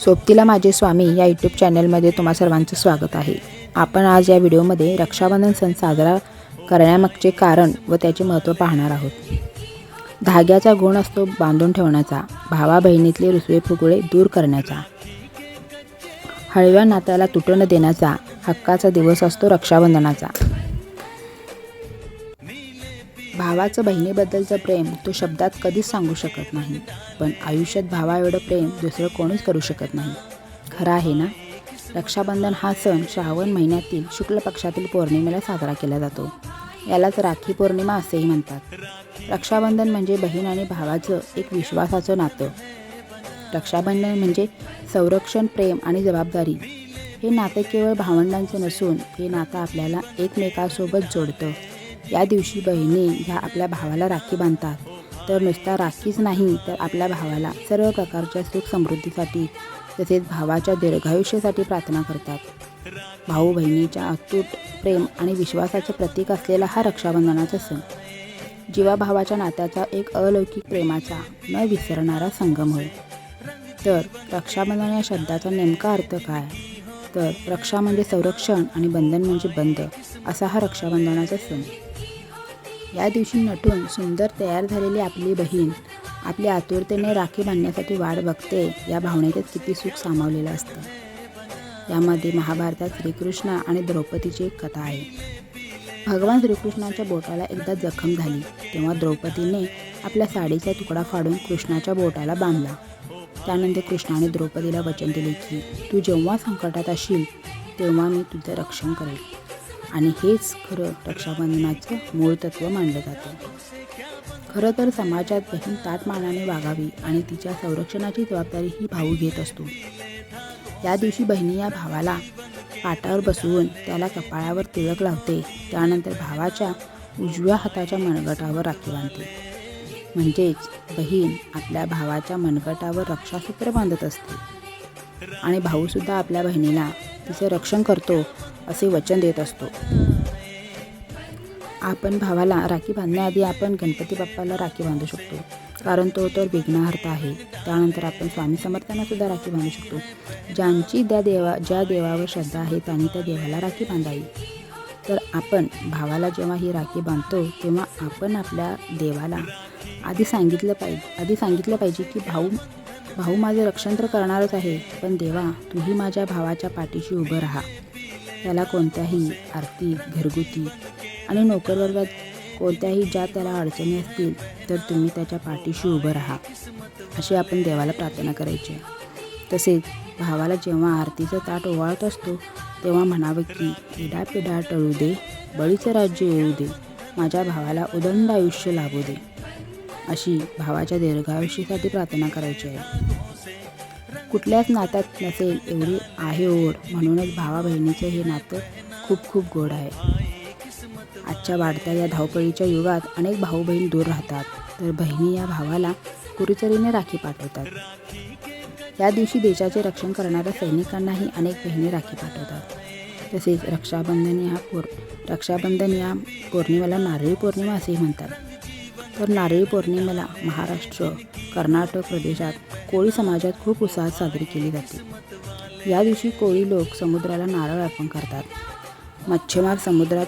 सोबतीला माझे स्वामी या यूट्यूब चॅनलमध्ये तुम्हा सर्वांचं स्वागत आहे। आपण आज या व्हिडिओमध्ये रक्षाबंधन सण साजरा करण्यामागचे कारण व त्याचे महत्त्व पाहणार आहोत। धाग्याचा गुण असतो बांधून ठेवण्याचा, भावा बहिणीतले रुसवे फुगळे दूर करण्याचा, हळव्या नात्याला तुटू न देण्याचा, हक्काचा दिवस असतो रक्षाबंधनाचा। भावाचं बहिणीबद्दलचं प्रेम तो शब्दात कधीच सांगू शकत नाही, पण आयुष्यात भावा एवढं प्रेम दुसरं कोणीच करू शकत नाही। खरं आहे ना? रक्षाबंधन हा सण श्रावण महिन्यातील शुक्ल पक्षातील पौर्णिमेला साजरा केला जातो। यालाच राखी पौर्णिमा असेही म्हणतात। रक्षाबंधन म्हणजे बहीण आणि भावाचं एक विश्वासाचं नातं। रक्षाबंधन म्हणजे संरक्षण, प्रेम आणि जबाबदारी। हे नातं केवळ भावंडांचं नसून हे नातं आपल्याला एकमेकांसोबत जोडतं। या दिवशी बहिणी ह्या आपल्या भावाला राखी बांधतात, तर नुसता राखीच नाही तर आपल्या भावाला सर्व प्रकारच्या सुख समृद्धीसाठी तसेच भावाच्या दीर्घायुष्यासाठी प्रार्थना करतात। भाऊ बहिणीच्या अतूट प्रेम आणि विश्वासाचे प्रतीक असलेला हा रक्षाबंधनाचा सण जीवाभावाच्या नात्याचा एक अलौकिक प्रेमाचा न विसरणारा संगम होय। तर रक्षाबंधन या शब्दाचा नेमका अर्थ काय? तर रक्षा म्हणजे संरक्षण आणि बंधन म्हणजे बंध असा हा रक्षाबंधनाचा सण। या दिवशी नटून सुंदर तयार झालेली आपली बहीण आपली आतुरतेने राखी बांधण्यासाठी वाट बघते। या भावनेतच किती सुख सामावलेलं असतं। यामध्ये महाभारतात श्रीकृष्ण आणि द्रौपदीची एक कथा आहे। भगवान श्रीकृष्णाच्या बोटाला एकदा जखम झाली, तेव्हा द्रौपदीने आपल्या साडीचा तुकडा फाडून कृष्णाच्या बोटाला बांधला। त्यानंतर कृष्णाने द्रौपदीला वचन दिले की तू जेव्हा संकटात असशील तेव्हा मी तुझं रक्षण करेल। आणि हेच खरं रक्षाबंधनाचं मूळ तत्त्व मानलं जातं। खरं तर समाजात बहीण ताटमानाने वागावी आणि तिच्या संरक्षणाची जबाबदारी ही भाऊ घेत असतो। या दिवशी बहिणी या भावाला पाटावर बसवून त्याला कपाळावर तिलक लावते, त्यानंतर भावाच्या उजव्या हाताच्या मनगटावर राखी बांधते। म्हणजेच बहीण आपल्या भावाच्या मनगटावर रक्षासूत्र बांधत असते आणि भाऊसुद्धा आपल्या बहिणीला तिचे रक्षण करतो असे वचन देत असतो। आपण भावाला राखी बांधण्याआधी आपण गणपती बाप्पाला राखी बांधू शकतो, कारण तो तर विघ्नहर्ता आहे। त्यानंतर आपण स्वामी समर्थांना सुद्धा राखी बांधू शकतो। ज्यांची ज्या देवावर श्रद्धा आहे त्यांनी त्या देवाला राखी बांधावी। तर आपण भावाला जेव्हा ही राखी बांधतो तेव्हा आपण आपल्या देवाला आधी सांगितलं पाहिजे की भाऊ माझं रक्षण तर करणारच आहे, पण देवा तूही माझ्या भावाच्या पाठीशी उभं राहा। त्याला कोणत्याही आर्थिक, घरगुती आणि नोकरवर्गात कोणत्याही ज्या त्याला अडचणी असतील तर तुम्ही त्याच्या पाठीशी उभं राहा, अशी आपण देवाला प्रार्थना करायची। तसेच भावाला जेव्हा आरतीचं ताट ओवाळत असतो तेव्हा म्हणावं की इडापिडा टळू दे, बळीचं राज्य येऊ दे, माझ्या भावाला उदंड आयुष्य लाभू दे, अशी भावाच्या दीर्घायुष्यासाठी प्रार्थना करायची आहे। कुठल्याच नात्यात नसेल एवढी आहे ओढ, म्हणूनच भावा बहिणीचं हे नातं खूप खूप गोड आहे। आजच्या वाढत्या या धावपळीच्या युगात अनेक भाऊ बहीण दूर राहतात, तर बहिणी या भावाला कुरीचरीने राखी पाठवतात। या दिवशी देशाचे रक्षण करणाऱ्या सैनिकांनाही अनेक बहिणी राखी पाठवतात। तसेच रक्षाबंधन या पौर्णिमेला नारळी पौर्णिमा असेही म्हणतात। तर नारळी पौर्णिमेला महाराष्ट्र, कर्नाटक प्रदेशात कोळी समाजात खूप उत्साहात साजरी केली जाते। या दिवशी कोळी लोक समुद्राला नारळ अर्पण करतात। मच्छीमार समुद्रात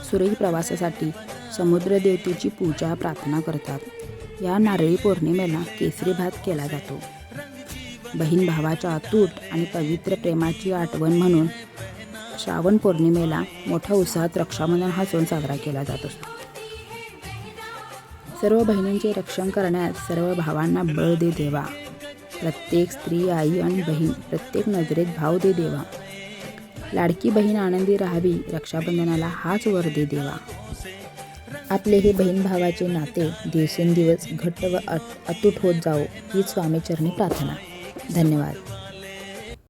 सुरेख प्रवासासाठी समुद्रदेवतेची पूजा प्रार्थना करतात। या नारळी पौर्णिमेला केसरी भात केला जातो। बहीण भावाच्या अतूट आणि पवित्र प्रेमाची आठवण म्हणून श्रावण पौर्णिमेला मोठ्या उत्साहात रक्षाबंधन हा सण साजरा केला जात असतो। सर्व बहिणींचे रक्षण करण्यास सर्व भावांना बळ दे देवा। प्रत्येक स्त्री, आई आणि बहीण प्रत्येक नजरेत भाव दे देवा। लाडकी बहीण आनंदी राहावी, रक्षाबंधनाला हाच वर दे देवा। आपले हे बहीण भावाचे नाते दिवसेंदिवस घट्ट व अतूट होत जावो हीच स्वामीचरणी प्रार्थना। धन्यवाद।